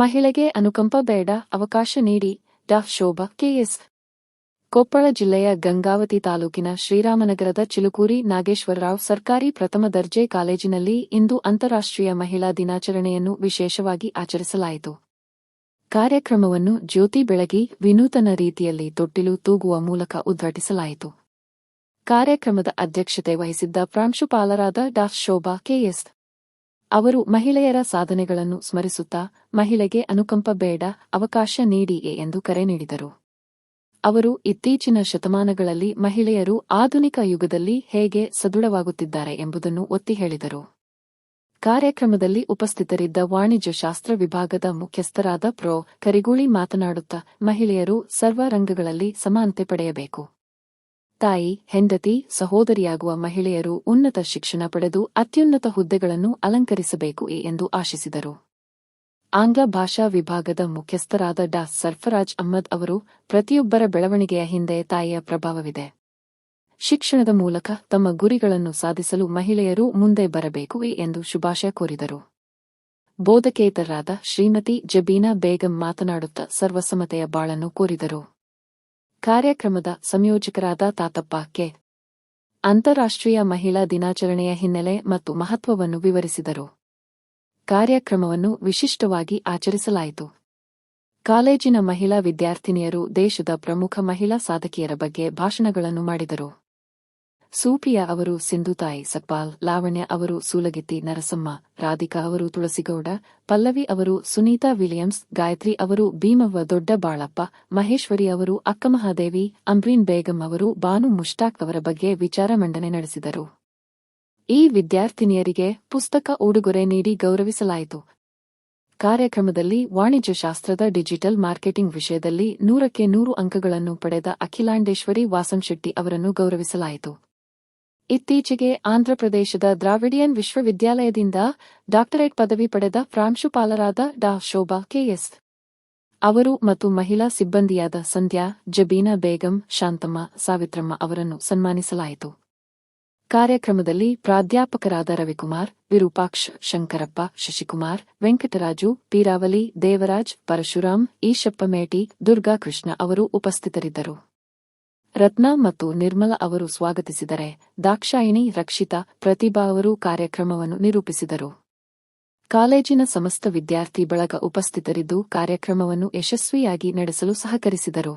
ಮಹಿಳೆಗೆ ಅನುಕಂಪ ಬೇಡ, ಅವಕಾಶ ನೀಡಿ. ಡಾ. ಶೋಭಾ ಕೆ.ಎಸ್. ಕೊಪ್ಪಳ ಜಿಲ್ಲೆಯ ಗಂಗಾವತಿ ತಾಲೂಕಿನ ಶ್ರೀರಾಮನಗರದ ಚಿಲುಕೂರಿ ನಾಗೇಶ್ವರರಾವ್ ಸರ್ಕಾರಿ ಪ್ರಥಮ ದರ್ಜೆ ಕಾಲೇಜಿನಲ್ಲಿ ಇಂದು ಅಂತಾರಾಷ್ಟ್ರೀಯ ಮಹಿಳಾ ದಿನಾಚರಣೆಯನ್ನು ವಿಶೇಷವಾಗಿ ಆಚರಿಸಲಾಯಿತು. ಕಾರ್ಯಕ್ರಮವನ್ನು ಜ್ಯೋತಿ ಬೆಳಗಿ ವಿನೂತನ ರೀತಿಯಲ್ಲಿ ತೊಟ್ಟಿಲು ತೂಗುವ ಮೂಲಕ ಉದ್ಘಾಟಿಸಲಾಯಿತು. ಕಾರ್ಯಕ್ರಮದ ಅಧ್ಯಕ್ಷತೆ ವಹಿಸಿದ್ದ ಪ್ರಾಂಶುಪಾಲರಾದ ಡಾ. ಶೋಭಾ ಕೆ.ಎಸ್. ಅವರು ಮಹಿಳೆಯರ ಸಾಧನೆಗಳನ್ನು ಸ್ಮರಿಸುತ್ತಾ ಮಹಿಳೆಗೆ ಅನುಕಂಪ ಬೇಡ, ಅವಕಾಶ ನೀಡಿ ಎಂದು ಕರೆ ನೀಡಿದರು. ಅವರು ಇತ್ತೀಚಿನ ಶತಮಾನಗಳಲ್ಲಿ ಮಹಿಳೆಯರು ಆಧುನಿಕ ಯುಗದಲ್ಲಿ ಹೇಗೆ ಸದೃಢವಾಗುತ್ತಿದ್ದಾರೆ ಎಂಬುದನ್ನು ಒತ್ತಿ ಹೇಳಿದರು. ಕಾರ್ಯಕ್ರಮದಲ್ಲಿ ಉಪಸ್ಥಿತರಿದ್ದ ವಾಣಿಜ್ಯ ಶಾಸ್ತ್ರ ವಿಭಾಗದ ಮುಖ್ಯಸ್ಥರಾದ ಪ್ರೊ. ಕರಿಗೂಳಿ ಮಾತನಾಡುತ್ತಾ ಮಹಿಳೆಯರು ಸರ್ವ ರಂಗಗಳಲ್ಲಿ ಸಮಾನತೆ ಪಡೆಯಬೇಕು. ತಾಯಿ, ಹೆಂಡತಿ, ಸಹೋದರಿಯಾಗುವ ಮಹಿಳೆಯರು ಉನ್ನತ ಶಿಕ್ಷಣ ಪಡೆದು ಅತ್ಯುನ್ನತ ಹುದ್ದೆಗಳನ್ನು ಅಲಂಕರಿಸಬೇಕು ಎಂದು ಆಶಿಸಿದರು. ಆಂಗ್ಲ ಭಾಷಾ ವಿಭಾಗದ ಮುಖ್ಯಸ್ಥರಾದ ಡಾ. ಸರ್ಫರಾಜ್ ಅಹ್ಮದ್ ಅವರು ಪ್ರತಿಯೊಬ್ಬರ ಬೆಳವಣಿಗೆಯ ಹಿಂದೆ ತಾಯಿಯ ಪ್ರಭಾವವಿದೆ. ಶಿಕ್ಷಣದ ಮೂಲಕ ತಮ್ಮ ಗುರಿಗಳನ್ನು ಸಾಧಿಸಲು ಮಹಿಳೆಯರು ಮುಂದೆ ಬರಬೇಕು ಎಂದು ಶುಭಾಶಯ ಕೋರಿದರು. ಬೋಧಕೇತರರಾದ ಶ್ರೀಮತಿ ಜಬೀನಾ ಬೇಗಂ ಮಾತನಾಡುತ್ತಾ ಸರ್ವಸಮ್ಮತೆಯ ಬಾಳನ್ನು ಕೋರಿದರು. ಕಾರ್ಯಕ್ರಮದ ಸಂಯೋಜಕರಾದ ತಾತಪ್ಪ ಕೆ. ಅಂತಾರಾಷ್ಟ್ರೀಯ ಮಹಿಳಾ ದಿನಾಚರಣೆಯ ಹಿನ್ನೆಲೆ ಮತ್ತು ಮಹತ್ವವನ್ನು ವಿವರಿಸಿದರು. ಕಾರ್ಯಕ್ರಮವನ್ನು ವಿಶಿಷ್ಟವಾಗಿ ಆಚರಿಸಲಾಯಿತು. ಕಾಲೇಜಿನ ಮಹಿಳಾ ವಿದ್ಯಾರ್ಥಿನಿಯರು ದೇಶದ ಪ್ರಮುಖ ಮಹಿಳಾ ಸಾಧಕಿಯರ ಬಗ್ಗೆ ಭಾಷಣಗಳನ್ನು ಮಾಡಿದರು. ಸೂಫಿಯಾ ಅವರು ಸಿಂಧುತಾಯಿ ಸಕ್ಪಾಲ್, ಲಾವಣ್ಯ ಅವರು ಸೂಲಗಿತ್ತಿ ನರಸಮ್ಮ, ರಾಧಿಕಾ ಅವರು ತುಳಸಿಗೌಡ, ಪಲ್ಲವಿ ಅವರು ಸುನೀತಾ ವಿಲಿಯಮ್ಸ್, ಗಾಯತ್ರಿ ಅವರು ಭೀಮವ್ವ ದೊಡ್ಡ ಬಾಳಪ್ಪ, ಮಹೇಶ್ವರಿ ಅವರು ಅಕ್ಕಮಹಾದೇವಿ, ಅಂಬ್ರೀನ್ ಬೇಗಂ ಅವರು ಬಾನು ಮುಷ್ತಾಕ್ ಅವರ ಬಗ್ಗೆ ವಿಚಾರ ಮಂಡನೆ ನಡೆಸಿದರು. ಈ ವಿದ್ಯಾರ್ಥಿನಿಯರಿಗೆ ಪುಸ್ತಕ ಉಡುಗೊರೆ ನೀಡಿ ಗೌರವಿಸಲಾಯಿತು. ಕಾರ್ಯಕ್ರಮದಲ್ಲಿ ವಾಣಿಜ್ಯ ಶಾಸ್ತ್ರದ ಡಿಜಿಟಲ್ ಮಾರ್ಕೆಟಿಂಗ್ ವಿಷಯದಲ್ಲಿ 100ಕ್ಕೆ 100 ಅಂಕಗಳನ್ನು ಪಡೆದ ಅಖಿಲಾಂಡೇಶ್ವರಿ ವಾಸಂಶೆಟ್ಟಿ ಅವರನ್ನು ಗೌರವಿಸಲಾಯಿತು. ಇತ್ತೀಚೆಗೆ ಆಂಧ್ರಪ್ರದೇಶದ ದ್ರಾವಿಡಿಯನ್ ವಿಶ್ವವಿದ್ಯಾಲಯದಿಂದ ಡಾಕ್ಟರೇಟ್ ಪದವಿ ಪಡೆದ ಪ್ರಾಂಶುಪಾಲರಾದ ಡಾ. ಶೋಭಾ ಕೆ.ಎಸ್. ಅವರು ಮತ್ತು ಮಹಿಳಾ ಸಿಬ್ಬಂದಿಯಾದ ಸಂಧ್ಯಾ, ಜಬೀನಾ ಬೇಗಂ, ಶಾಂತಮ್ಮ, ಸಾವಿತ್ರಮ್ಮ ಅವರನ್ನು ಸನ್ಮಾನಿಸಲಾಯಿತು. ಕಾರ್ಯಕ್ರಮದಲ್ಲಿ ಪ್ರಾಧ್ಯಾಪಕರಾದ ರವಿಕುಮಾರ್, ವಿರೂಪಾಕ್ಷ, ಶಂಕರಪ್ಪ, ಶಶಿಕುಮಾರ್, ವೆಂಕಟರಾಜು, ಪೀರಾವಲಿ, ದೇವರಾಜ್, ಪರಶುರಾಮ್, ಈಶಪ್ಪ ಮೇಟಿ, ದುರ್ಗಾಕೃಷ್ಣ ಅವರು ಉಪಸ್ಥಿತರಿದ್ದರು. ರತ್ನ ಮತ್ತು ನಿರ್ಮಲ ಅವರು ಸ್ವಾಗತಿಸಿದರೆ, ದಾಕ್ಷಾಯಿಣಿ, ರಕ್ಷಿತಾ, ಪ್ರತಿಭಾ ಅವರು ಕಾರ್ಯಕ್ರಮವನ್ನು ನಿರೂಪಿಸಿದರು. ಕಾಲೇಜಿನ ಸಮಸ್ತ ವಿದ್ಯಾರ್ಥಿ ಬಳಗ ಉಪಸ್ಥಿತರಿದ್ದು ಕಾರ್ಯಕ್ರಮವನ್ನು ಯಶಸ್ವಿಯಾಗಿ ನಡೆಸಲು ಸಹಕರಿಸಿದರು.